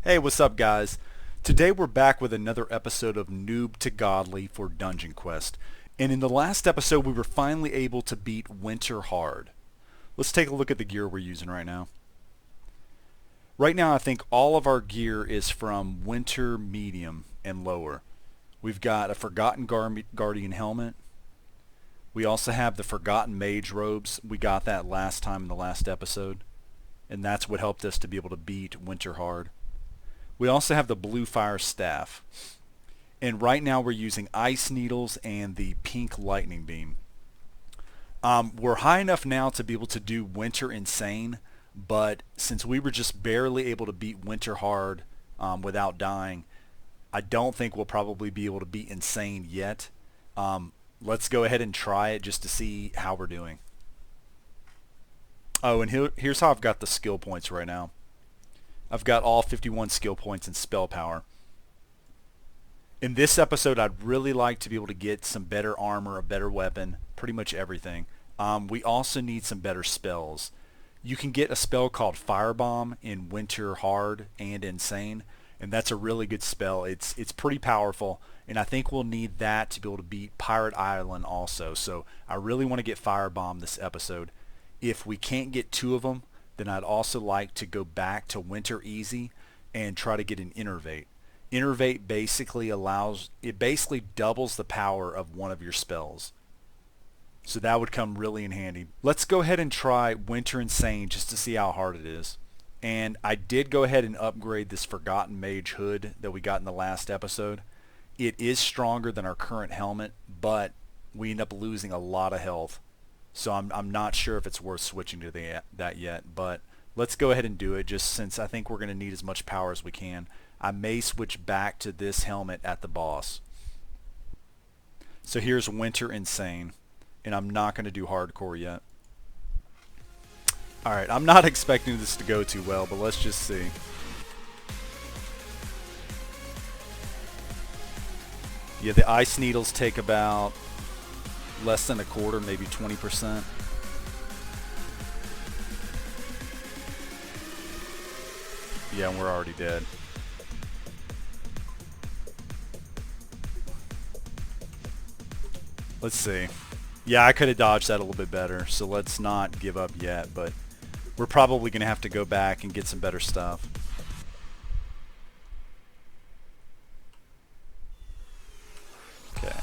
Hey, what's up guys? Today we're back with another episode of Noob to Godly for Dungeon Quest. And in the last episode we were finally able to beat Winter hard. Let's take a look at the gear we're using right now. Right now I think all of our gear is from Winter medium and lower. We've got a Forgotten Guardian helmet. We also have the Forgotten Mage robes. We got that last time in the last episode. And that's what helped us to be able to beat Winter hard. We also have the Blue Fire Staff. And right now we're using Ice Needles and the Pink Lightning Beam. We're high enough now to be able to do Winter Insane, but since we were just barely able to beat Winter hard without dying, I don't think we'll probably be able to beat Insane yet. Let's go ahead and try it just to see how we're doing. Oh, and here's how I've got the skill points right now. I've got all 51 skill points in spell power. In this episode, I'd really like to be able to get some better armor, a better weapon, pretty much everything. We also need some better spells. You can get a spell called Firebomb in Winter Hard and Insane, and that's a really good spell. It's pretty powerful, and I think we'll need that to be able to beat Pirate Island also. So I really want to get Firebomb this episode. If we can't get two of them, then I'd also like to go back to Winter Easy and try to get an Innervate. Innervate basically basically doubles the power of one of your spells. So that would come really in handy. Let's go ahead and try Winter Insane just to see how hard it is. And I did go ahead and upgrade this Forgotten Mage hood that we got in the last episode. It is stronger than our current helmet, but we end up losing a lot of health. So I'm not sure if it's worth switching to that yet, but let's go ahead and do it just since I think we're going to need as much power as we can. I may switch back to this helmet at the boss. So here's Winter Insane, and I'm not going to do hardcore yet. Alright, I'm not expecting this to go too well, but let's just see. Yeah, the Ice Needles take about less than a quarter, maybe 20%. Yeah, and we're already dead. Let's see. Yeah, I could have dodged that a little bit better, so let's not give up yet, but we're probably going to have to go back and get some better stuff. Okay.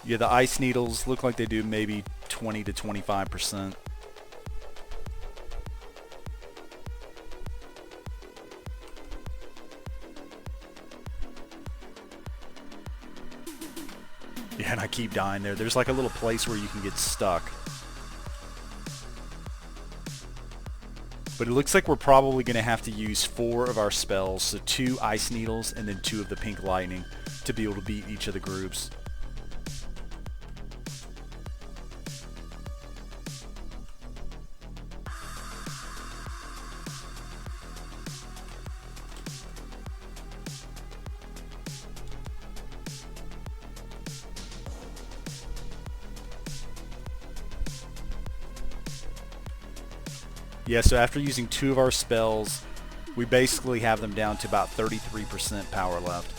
Yeah, the Ice Needles look like they do maybe 20 to 25%. Yeah, and I keep dying there. There's like a little place where you can get stuck. But it looks like we're probably going to have to use 4 of our spells, so 2 Ice Needles and then 2 of the Pink Lightning to be able to beat each of the groups. Yeah, so after using 2 of our spells, we basically have them down to about 33% power left.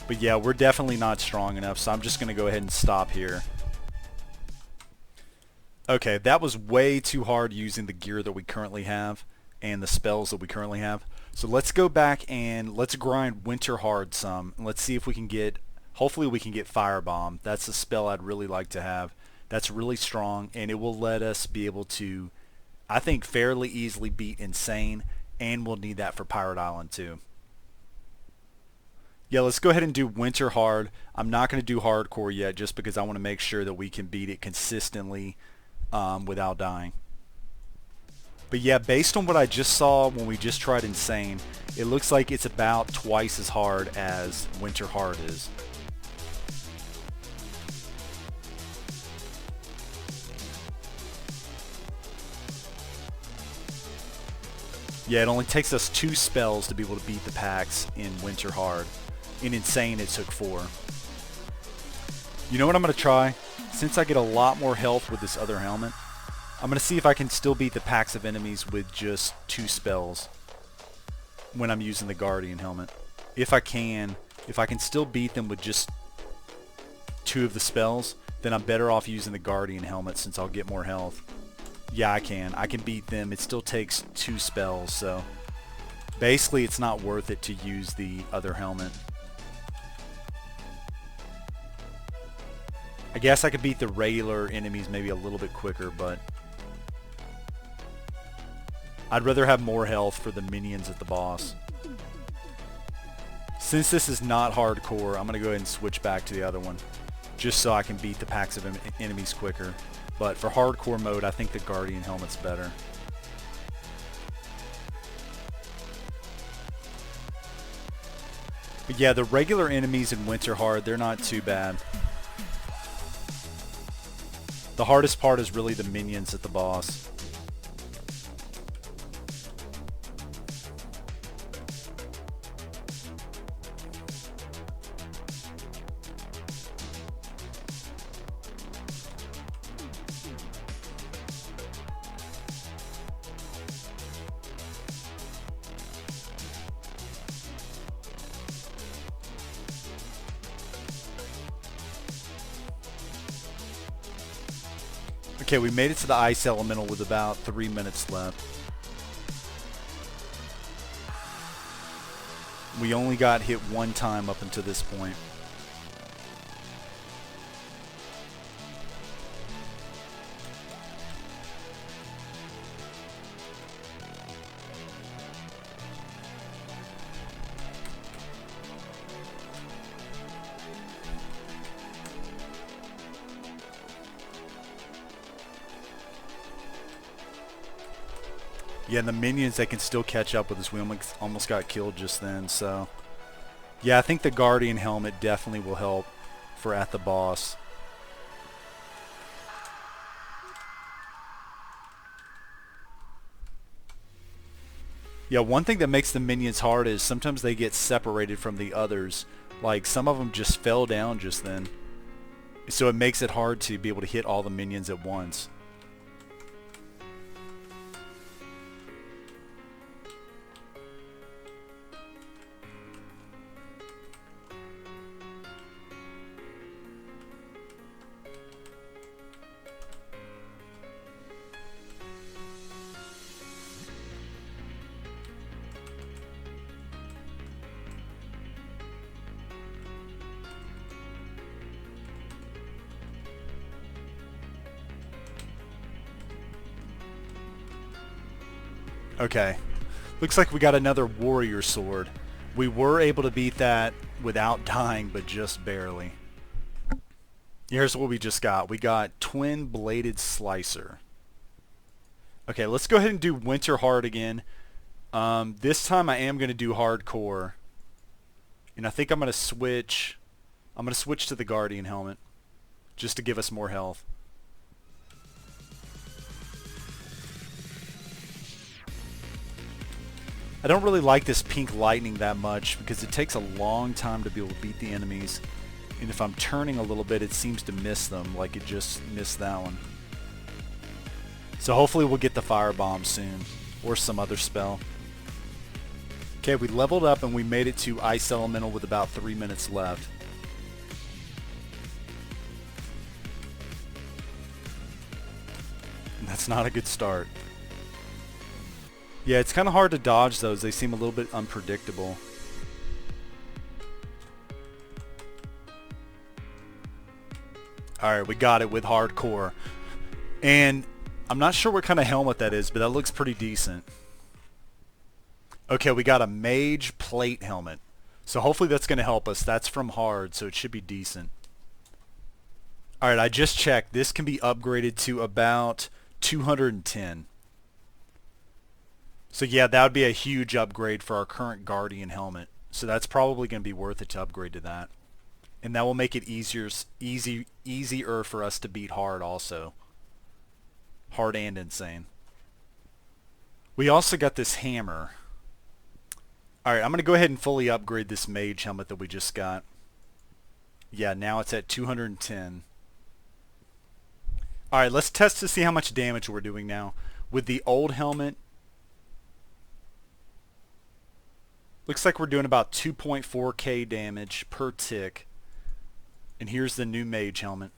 But yeah, we're definitely not strong enough, so I'm just going to go ahead and stop here. Okay, that was way too hard using the gear that we currently have and the spells that we currently have. So let's go back and let's grind Winter hard some. And let's see if we can get, hopefully we can get Firebomb. That's a spell I'd really like to have. That's really strong, and it will let us be able to, I think, fairly easily beat Insane, and we'll need that for Pirate Island too. Yeah, let's go ahead and do Winter hard. I'm not going to do hardcore yet just because I want to make sure that we can beat it consistently without dying. But yeah, based on what I just saw when we just tried Insane, it looks like it's about twice as hard as Winter hard is. Yeah, it only takes us 2 spells to be able to beat the packs in Winter hard. In Insane, it took 4. You know what I'm going to try? Since I get a lot more health with this other helmet, I'm going to see if I can still beat the packs of enemies with just 2 spells when I'm using the Guardian helmet. If I can still beat them with just 2 of the spells, then I'm better off using the Guardian helmet since I'll get more health. Yeah, I can beat them. It still takes 2 spells, so basically it's not worth it to use the other helmet. I guess I could beat the regular enemies maybe a little bit quicker, but I'd rather have more health for the minions at the boss. Since this is not hardcore, I'm going to go ahead and switch back to the other one, just so I can beat the packs of enemies quicker. But for hardcore mode, I think the Guardian helmet's better. But yeah, the regular enemies in Winter Hard, they're not too bad. The hardest part is really the minions at the boss. Okay, we made it to the ice elemental with about 3 minutes left. We only got hit 1 time up until this point. Yeah, and the minions, they can still catch up with us. We almost got killed just then, so... Yeah, I think the Guardian helmet definitely will help for at the boss. Yeah, one thing that makes the minions hard is sometimes they get separated from the others. Like, some of them just fell down just then. So it makes it hard to be able to hit all the minions at once. Okay, looks like we got another warrior sword. We were able to beat that without dying, but just barely. Here's what we just got. We got twin bladed slicer. Okay, let's go ahead and do Winter Hard again. This time I am going to do hardcore, and I think I'm going to switch. I'm going to switch to the Guardian helmet, just to give us more health. I don't really like this pink lightning that much because it takes a long time to be able to beat the enemies. And if I'm turning a little bit, it seems to miss them, like it just missed that one. So hopefully we'll get the firebomb soon, or some other spell. Okay, we leveled up and we made it to ice elemental with about 3 minutes left. And that's not a good start. Yeah, it's kind of hard to dodge those. They seem a little bit unpredictable. Alright, we got it with hardcore. And I'm not sure what kind of helmet that is, but that looks pretty decent. Okay, we got a mage plate helmet. So hopefully that's going to help us. That's from hard, so it should be decent. Alright, I just checked. This can be upgraded to about 210. So yeah, that would be a huge upgrade for our current Guardian helmet. So that's probably going to be worth it to upgrade to that. And that will make it easier for us to beat hard also. Hard and insane. We also got this hammer. Alright, I'm going to go ahead and fully upgrade this mage helmet that we just got. Yeah, now it's at 210. Alright, let's test to see how much damage we're doing now. With the old helmet, looks like we're doing about 2.4k damage per tick. And here's the new mage helmet.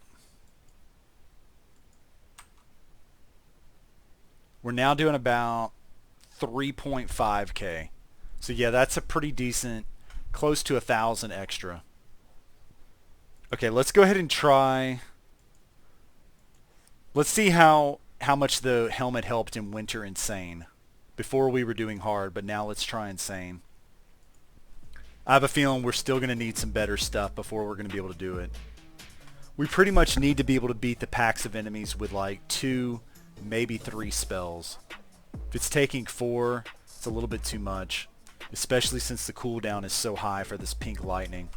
We're now doing about 3.5k. So yeah, that's a pretty decent, close to 1,000 extra. Okay, let's go ahead and try. Let's see how much the helmet helped in Winter Insane. Before we were doing hard, but now let's try Insane. I have a feeling we're still going to need some better stuff before we're going to be able to do it. We pretty much need to be able to beat the packs of enemies with like 2, maybe 3 spells. If it's taking 4, it's a little bit too much, especially since the cooldown is so high for this pink lightning.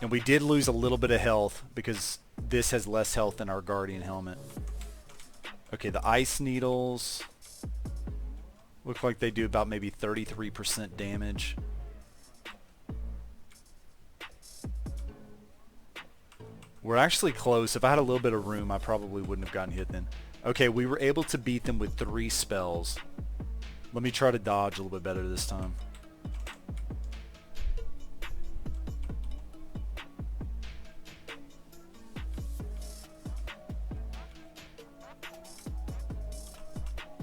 And we did lose a little bit of health because this has less health than our Guardian helmet. Okay, the ice needles look like they do about maybe 33% damage. We're actually close. If I had a little bit of room, I probably wouldn't have gotten hit then. Okay, we were able to beat them with 3 spells. Let me try to dodge a little bit better this time.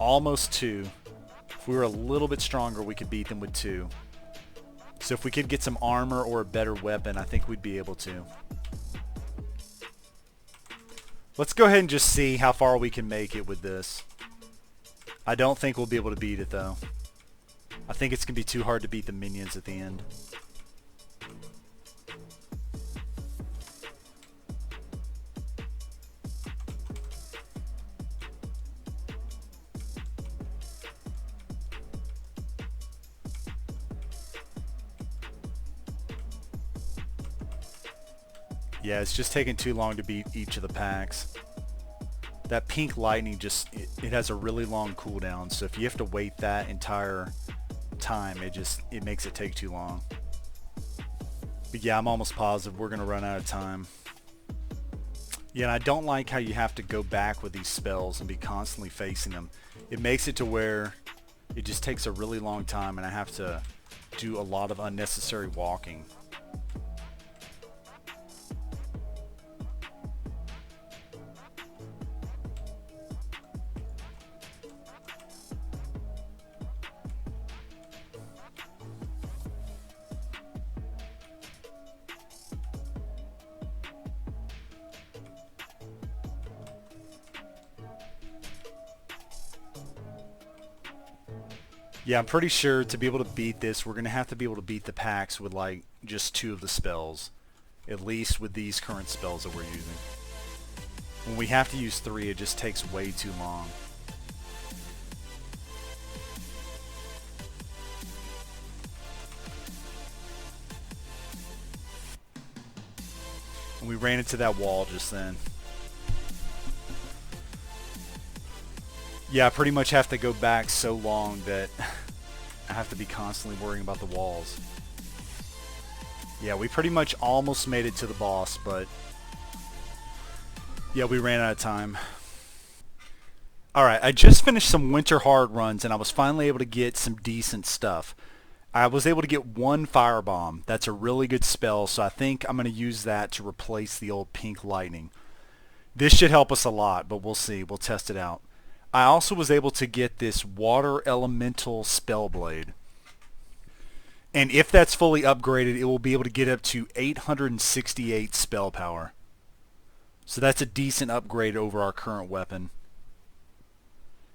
Almost 2. If we were a little bit stronger, we could beat them with 2. So if we could get some armor or a better weapon, I think we'd be able to. Let's go ahead and just see how far we can make it with this. I don't think we'll be able to beat it though. I think it's going to be too hard to beat the minions at the end. Yeah, it's just taking too long to beat each of the packs. That pink lightning just, it has a really long cooldown, so if you have to wait that entire time, it makes it take too long. But yeah, I'm almost positive we're going to run out of time. Yeah, and I don't like how you have to go back with these spells and be constantly facing them. It makes it to where it just takes a really long time and I have to do a lot of unnecessary walking. Yeah, I'm pretty sure to be able to beat this, we're going to have to be able to beat the packs with like just 2 of the spells. At least with these current spells that we're using. When we have to use 3, it just takes way too long. And we ran into that wall just then. Yeah, I pretty much have to go back so long that I have to be constantly worrying about the walls. Yeah, we pretty much almost made it to the boss, but yeah, we ran out of time. Alright, I just finished some winter hard runs and I was finally able to get some decent stuff. I was able to get 1 firebomb. That's a really good spell, so I think I'm going to use that to replace the old pink lightning. This should help us a lot, but we'll see. We'll test it out. I also was able to get this water elemental spell blade. And if that's fully upgraded, it will be able to get up to 868 spell power. So that's a decent upgrade over our current weapon.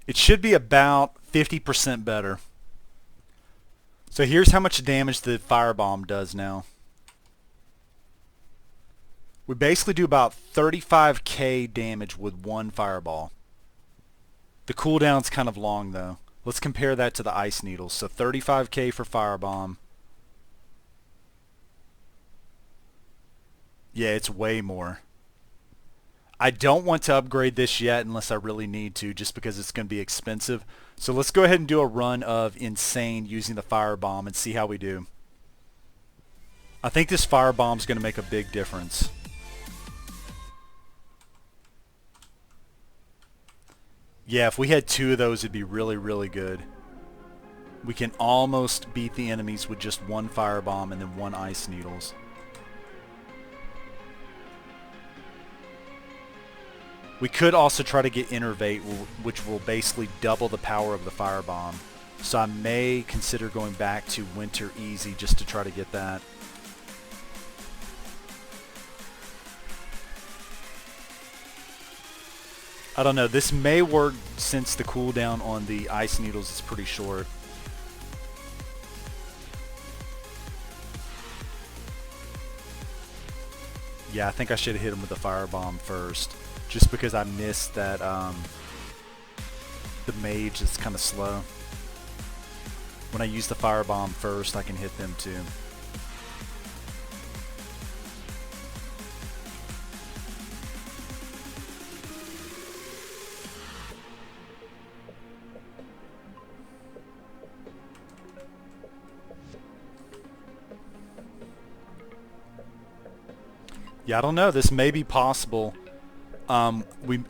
It should be about 50% better. So here's how much damage the firebomb does now. We basically do about 35k damage with 1 fireball. The cooldown's kind of long though. Let's compare that to the ice needles. So 35k for firebomb. Yeah, it's way more. I don't want to upgrade this yet unless I really need to, just because it's going to be expensive. So let's go ahead and do a run of Insane using the firebomb and see how we do. I think this firebomb's going to make a big difference. Yeah, if we had 2 of those, it'd be really, really good. We can almost beat the enemies with just 1 firebomb and then 1 ice needles. We could also try to get Innervate, which will basically double the power of the firebomb. So I may consider going back to Winter Easy just to try to get that. I don't know, this may work since the cooldown on the ice needles is pretty short. Yeah, I think I should have hit him with the firebomb first, just because I missed that the mage is kind of slow. When I use the firebomb first, I can hit them too. Yeah, I don't know. This may be possible. I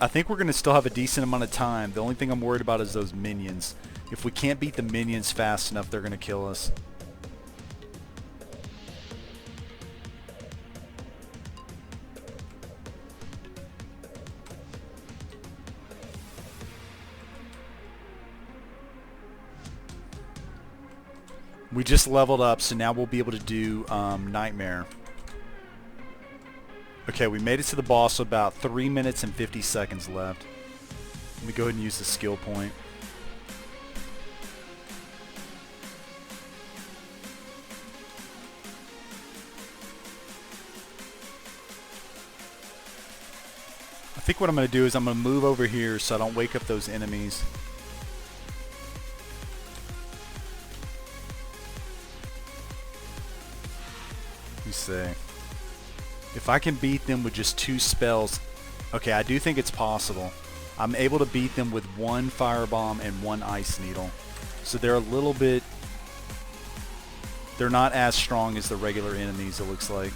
think we're going to still have a decent amount of time. The only thing I'm worried about is those minions. If we can't beat the minions fast enough, they're going to kill us. We just leveled up, so now we'll be able to do Nightmare. Okay, we made it to the boss, so about 3 minutes and 50 seconds left. Let me go ahead and use the skill point. I think what I'm going to do is I'm going to move over here so I don't wake up those enemies. Let me see. If I can beat them with just 2 spells, okay, I do think it's possible. I'm able to beat them with 1 firebomb and 1 ice needle. So they're a little bit, they're not as strong as the regular enemies, it looks like.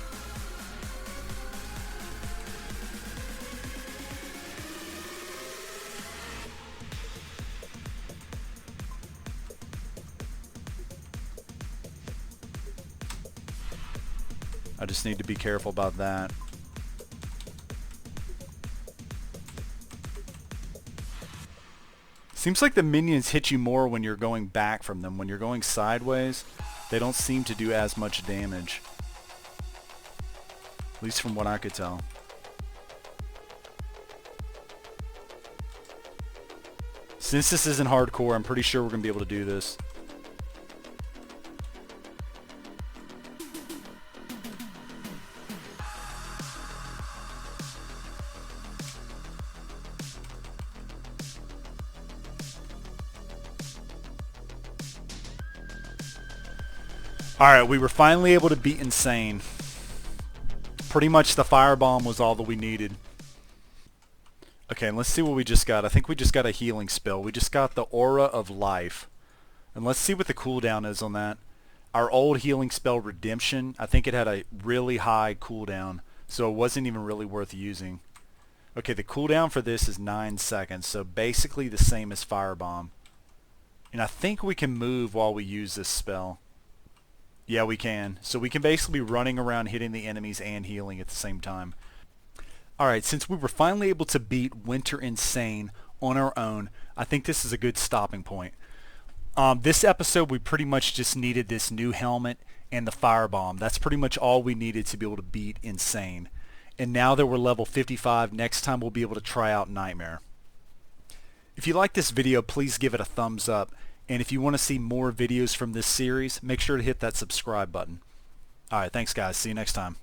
I just need to be careful about that. Seems like the minions hit you more when you're going back from them. When you're going sideways, they don't seem to do as much damage. At least from what I could tell. Since this isn't hardcore, I'm pretty sure we're going to be able to do this. Alright, we were finally able to beat Insane. Pretty much the firebomb was all that we needed. Okay, and let's see what we just got. I think we just got a healing spell. We just got the Aura of Life. And let's see what the cooldown is on that. Our old healing spell, Redemption, I think it had a really high cooldown, so it wasn't even really worth using. Okay, the cooldown for this is 9 seconds, so basically the same as Firebomb. And I think we can move while we use this spell. Yeah, we can. So we can basically be running around hitting the enemies and healing at the same time. Alright, since we were finally able to beat Winter Insane on our own, I think this is a good stopping point. This episode we pretty much just needed this new helmet and the firebomb. That's pretty much all we needed to be able to beat Insane. And now that we're level 55, next time we'll be able to try out Nightmare. If you like this video, please give it a thumbs up. And if you want to see more videos from this series, make sure to hit that subscribe button. Alright, thanks guys. See you next time.